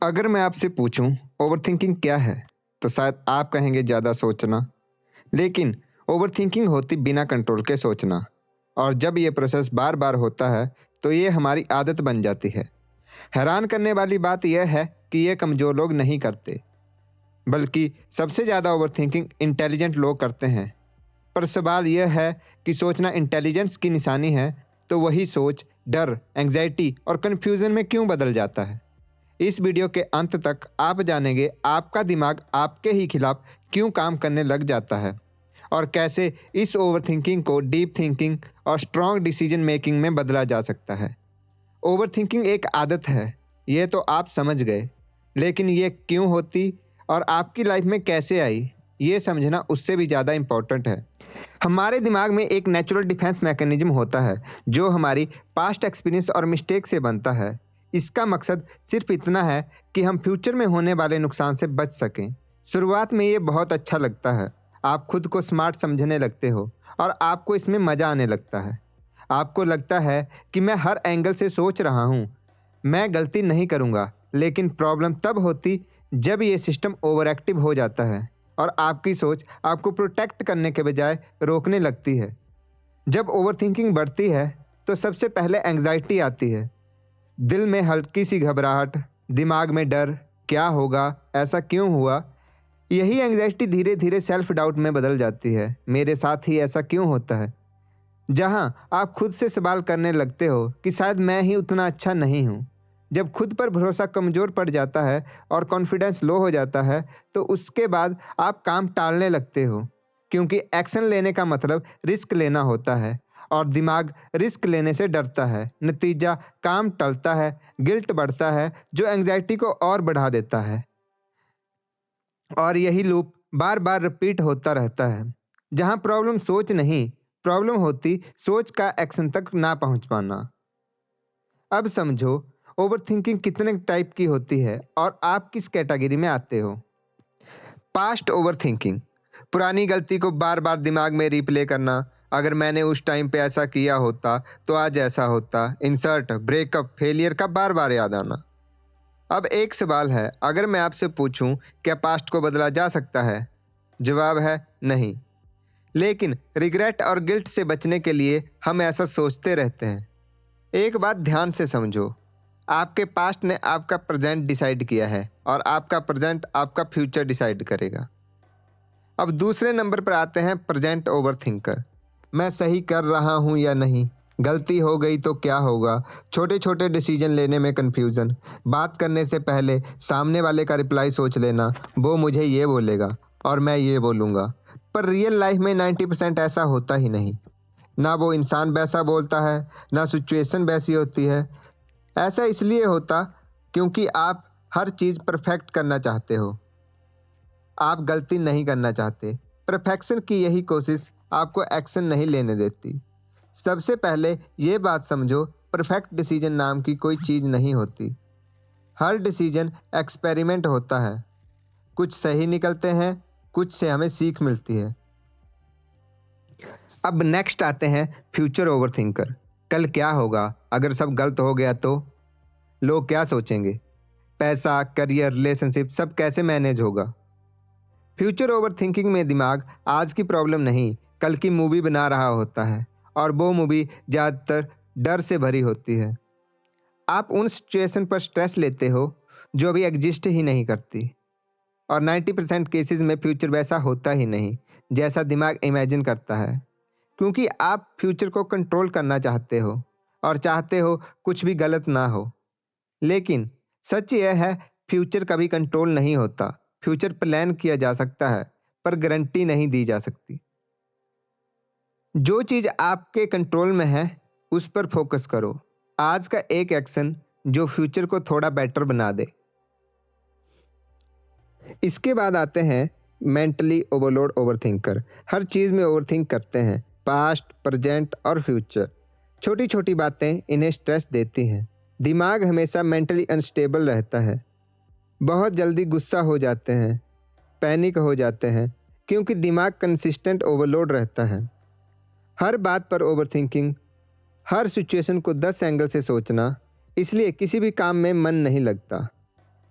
अगर मैं आपसे पूछूं ओवरथिंकिंग क्या है, तो शायद आप कहेंगे ज़्यादा सोचना। लेकिन ओवरथिंकिंग होती बिना कंट्रोल के सोचना। और जब ये प्रोसेस बार बार होता है, तो ये हमारी आदत बन जाती है। हैरान करने वाली बात यह है कि ये कमज़ोर लोग नहीं करते, बल्कि सबसे ज़्यादा ओवरथिंकिंग इंटेलिजेंट लोग करते हैं। पर सवाल यह है कि सोचना इंटेलिजेंस की निशानी है, तो वही सोच डर, एंग्जाइटी और कन्फ्यूज़न में क्यों बदल जाता है। इस वीडियो के अंत तक आप जानेंगे आपका दिमाग आपके ही खिलाफ क्यों काम करने लग जाता है और कैसे इस ओवरथिंकिंग को डीप थिंकिंग और स्ट्रॉन्ग डिसीजन मेकिंग में बदला जा सकता है। ओवरथिंकिंग एक आदत है, ये तो आप समझ गए, लेकिन ये क्यों होती और आपकी लाइफ में कैसे आई, ये समझना उससे भी ज़्यादा इम्पोर्टेंट है। हमारे दिमाग में एक नेचुरल डिफेंस मैकेनिज्म होता है जो हमारी पास्ट एक्सपीरियंस और मिस्टेक से बनता है। इसका मकसद सिर्फ इतना है कि हम फ्यूचर में होने वाले नुकसान से बच सकें। शुरुआत में ये बहुत अच्छा लगता है, आप खुद को स्मार्ट समझने लगते हो और आपको इसमें मज़ा आने लगता है। आपको लगता है कि मैं हर एंगल से सोच रहा हूँ, मैं गलती नहीं करूँगा। लेकिन प्रॉब्लम तब होती जब ये सिस्टम ओवर एक्टिव हो जाता है और आपकी सोच आपको प्रोटेक्ट करने के बजाय रोकने लगती है। जब ओवरथिंकिंग बढ़ती है, तो सबसे पहले एंग्जाइटी आती है। दिल में हल्की सी घबराहट, दिमाग में डर, क्या होगा, ऐसा क्यों हुआ। यही एंग्जाइटी धीरे धीरे सेल्फ डाउट में बदल जाती है, मेरे साथ ही ऐसा क्यों होता है। जहां आप खुद से सवाल करने लगते हो कि शायद मैं ही उतना अच्छा नहीं हूं। जब खुद पर भरोसा कमज़ोर पड़ जाता है और कॉन्फिडेंस लो हो जाता है, तो उसके बाद आप काम टालने लगते हो, क्योंकि एक्शन लेने का मतलब रिस्क लेना होता है और दिमाग रिस्क लेने से डरता है। नतीजा काम टलता है, गिल्ट बढ़ता है जो एंग्जाइटी को और बढ़ा देता है और यही लूप बार बार रिपीट होता रहता है। जहां प्रॉब्लम सोच नहीं, प्रॉब्लम होती सोच का एक्शन तक ना पहुंच पाना। अब समझो ओवरथिंकिंग कितने टाइप की होती है और आप किस कैटेगरी में आते हो। पास्ट ओवरथिंकिंग, पुरानी गलती को बार बार दिमाग में रिप्ले करना। अगर मैंने उस टाइम पे ऐसा किया होता तो आज ऐसा होता। इंसर्ट, ब्रेकअप, फेलियर का बार बार याद आना। अब एक सवाल है, अगर मैं आपसे पूछूं क्या पास्ट को बदला जा सकता है, जवाब है नहीं। लेकिन रिग्रेट और गिल्ट से बचने के लिए हम ऐसा सोचते रहते हैं। एक बात ध्यान से समझो, आपके पास्ट ने आपका प्रेजेंट डिसाइड किया है और आपका प्रेजेंट आपका फ्यूचर डिसाइड करेगा। अब दूसरे नंबर पर आते हैं प्रेजेंट ओवरथिंकर। मैं सही कर रहा हूँ या नहीं, गलती हो गई तो क्या होगा, छोटे छोटे डिसीजन लेने में कन्फ्यूज़न, बात करने से पहले सामने वाले का रिप्लाई सोच लेना, वो मुझे ये बोलेगा और मैं ये बोलूँगा। पर रियल लाइफ में 90% ऐसा होता ही नहीं। ना वो इंसान वैसा बोलता है, ना सिचुएशन वैसी होती है। ऐसा इसलिए होता क्योंकि आप हर चीज़ परफेक्ट करना चाहते हो, आप गलती नहीं करना चाहते। परफेक्शन की यही कोशिश आपको एक्शन नहीं लेने देती। सबसे पहले ये बात समझो, परफेक्ट डिसीजन नाम की कोई चीज़ नहीं होती। हर डिसीजन एक्सपेरिमेंट होता है, कुछ सही निकलते हैं, कुछ से हमें सीख मिलती है। अब नेक्स्ट आते हैं फ्यूचर ओवरथिंकर। कल क्या होगा अगर सब गलत हो गया तो? लोग क्या सोचेंगे? पैसा, करियर, रिलेशनशिप सब कैसे मैनेज होगा? फ्यूचर ओवरथिंकिंग में दिमाग आज की प्रॉब्लम नहीं, कल की मूवी बना रहा होता है और वो मूवी ज़्यादातर डर से भरी होती है। आप उन सिचुएशन पर स्ट्रेस लेते हो जो अभी एग्जिस्ट ही नहीं करती और 90% केसेस में फ्यूचर वैसा होता ही नहीं जैसा दिमाग इमेजिन करता है, क्योंकि आप फ्यूचर को कंट्रोल करना चाहते हो और चाहते हो कुछ भी गलत ना हो। लेकिन सच यह है, फ्यूचर कभी कंट्रोल नहीं होता। फ्यूचर प्लान किया जा सकता है, पर गारंटी नहीं दी जा सकती। जो चीज़ आपके कंट्रोल में है, उस पर फोकस करो। आज का एक एक्शन जो फ्यूचर को थोड़ा बेटर बना दे। इसके बाद आते हैं मेंटली ओवरलोड ओवरथिंकर। हर चीज़ में ओवरथिंक करते हैं, पास्ट, प्रेजेंट और फ्यूचर। छोटी छोटी बातें इन्हें स्ट्रेस देती हैं। दिमाग हमेशा मेंटली अनस्टेबल रहता है, बहुत जल्दी गुस्सा हो जाते हैं, पैनिक हो जाते हैं, क्योंकि दिमाग कंसिस्टेंट ओवरलोड रहता है। हर बात पर ओवरथिंकिंग, हर सिचुएशन को 10 एंगल से सोचना, इसलिए किसी भी काम में मन नहीं लगता।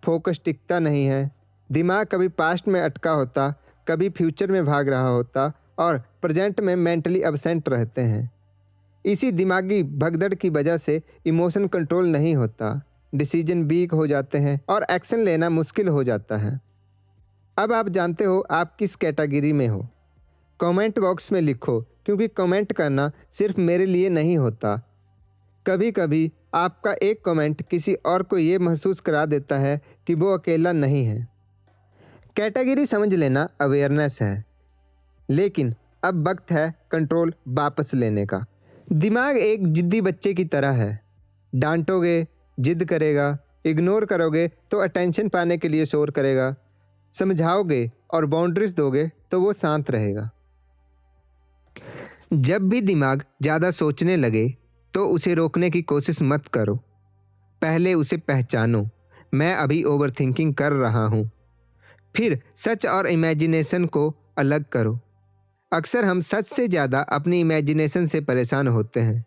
फोकस टिकता नहीं है। दिमाग कभी पास्ट में अटका होता, कभी फ्यूचर में भाग रहा होता और प्रेजेंट में मेंटली एब्सेंट रहते हैं। इसी दिमागी भगदड़ की वजह से इमोशन कंट्रोल नहीं होता, डिसीजन वीक हो जाते हैं और एक्शन लेना मुश्किल हो जाता है। अब आप जानते हो आप किस कैटेगरी में हो। कमेंट बॉक्स में लिखो, क्योंकि कमेंट करना सिर्फ मेरे लिए नहीं होता। कभी कभी आपका एक कमेंट किसी और को ये महसूस करा देता है कि वो अकेला नहीं है। कैटेगरी समझ लेना अवेयरनेस है, लेकिन अब वक्त है कंट्रोल वापस लेने का। दिमाग एक जिद्दी बच्चे की तरह है। डांटोगे, जिद करेगा, इग्नोर करोगे तो अटेंशन पाने के लिए शोर करेगा, समझाओगे और बाउंड्रीज दोगे तो वो शांत रहेगा। जब भी दिमाग ज़्यादा सोचने लगे तो उसे रोकने की कोशिश मत करो। पहले उसे पहचानो, मैं अभी ओवरथिंकिंग कर रहा हूँ। फिर सच और इमेजिनेशन को अलग करो। अक्सर हम सच से ज़्यादा अपनी इमेजिनेशन से परेशान होते हैं,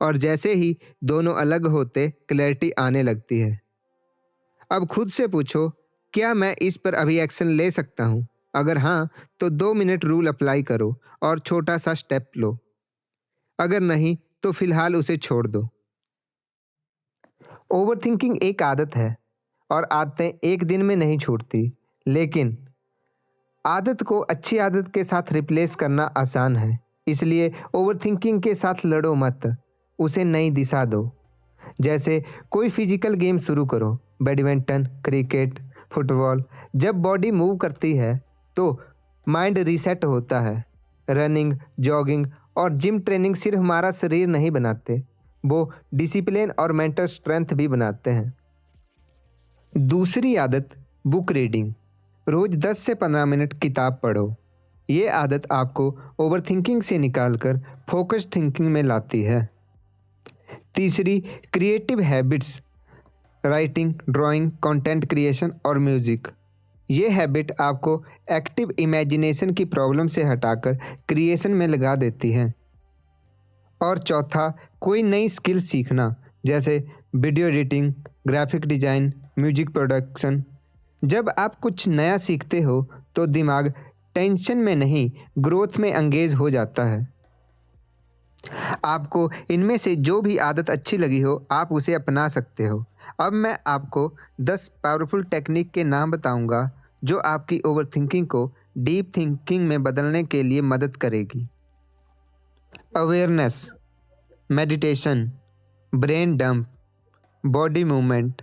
और जैसे ही दोनों अलग होते क्लैरिटी आने लगती है। अब खुद से पूछो, क्या मैं इस पर अभी एक्शन ले सकता हूँ? अगर हाँ, तो 2 मिनट रूल अप्लाई करो और छोटा सा स्टेप लो। अगर नहीं, तो फिलहाल उसे छोड़ दो। ओवरथिंकिंग एक आदत है और आदतें एक दिन में नहीं छूटती, लेकिन आदत को अच्छी आदत के साथ रिप्लेस करना आसान है। इसलिए ओवरथिंकिंग के साथ लड़ो मत, उसे नई दिशा दो। जैसे कोई फिजिकल गेम शुरू करो, बैडमिंटन, क्रिकेट, फुटबॉल। जब बॉडी मूव करती है तो माइंड रीसेट होता है। रनिंग, जॉगिंग और जिम ट्रेनिंग सिर्फ हमारा शरीर नहीं बनाते, वो डिसिप्लिन और मेंटल स्ट्रेंथ भी बनाते हैं। दूसरी आदत, बुक रीडिंग। रोज 10 से 15 मिनट किताब पढ़ो। ये आदत आपको ओवरथिंकिंग से निकालकर फोकस थिंकिंग में लाती है। तीसरी, creative habits. Writing, drawing, content creation और म्यूजिक। ये हैबिट आपको एक्टिव इमेजिनेशन की प्रॉब्लम से हटाकर क्रिएशन में लगा देती हैं। और चौथा, कोई नई स्किल सीखना, जैसे video editing, graphic design, music production. जब आप कुछ नया सीखते हो तो दिमाग टेंशन में नहीं, ग्रोथ में एंगेज हो जाता है। आपको इनमें से जो भी आदत अच्छी लगी हो, आप उसे अपना सकते हो। अब मैं आपको 10 पावरफुल टेक्निक के नाम बताऊंगा जो आपकी ओवरथिंकिंग को डीप थिंकिंग में बदलने के लिए मदद करेगी। Awareness, meditation, brain dump, body movement,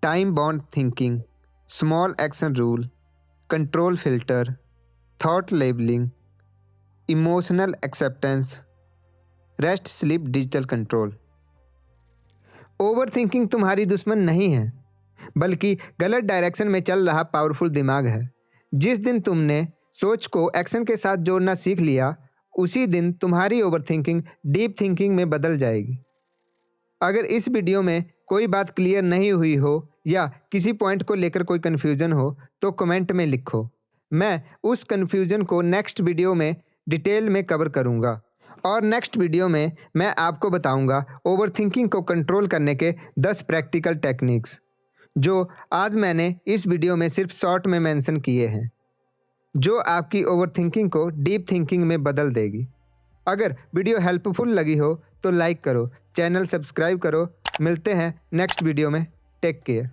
time bound thinking, small action rule, control filter, thought labelling, emotional acceptance, rest sleep digital control. Overthinking तुम्हारी दुश्मन नहीं है, बल्कि गलत डायरेक्शन में चल रहा पावरफुल दिमाग है। जिस दिन तुमने सोच को एक्शन के साथ जोड़ना सीख लिया, उसी दिन तुम्हारी ओवरथिंकिंग डीप थिंकिंग में बदल जाएगी। अगर इस वीडियो में कोई बात क्लियर नहीं हुई हो या किसी पॉइंट को लेकर कोई कन्फ्यूजन हो तो कमेंट में लिखो। मैं उस कन्फ्यूजन को नेक्स्ट वीडियो में डिटेल में कवर करूँगा। और नेक्स्ट वीडियो में मैं आपको बताऊंगा ओवरथिंकिंग को कंट्रोल करने के 10 प्रैक्टिकल टेक्निक्स, जो आज मैंने इस वीडियो में सिर्फ शॉर्ट में मेंशन किए हैं, जो आपकी ओवरथिंकिंग को डीप थिंकिंग में बदल देगी। अगर वीडियो हेल्पफुल लगी हो तो लाइक करो, चैनल सब्सक्राइब करो। मिलते हैं नेक्स्ट वीडियो में। Take care.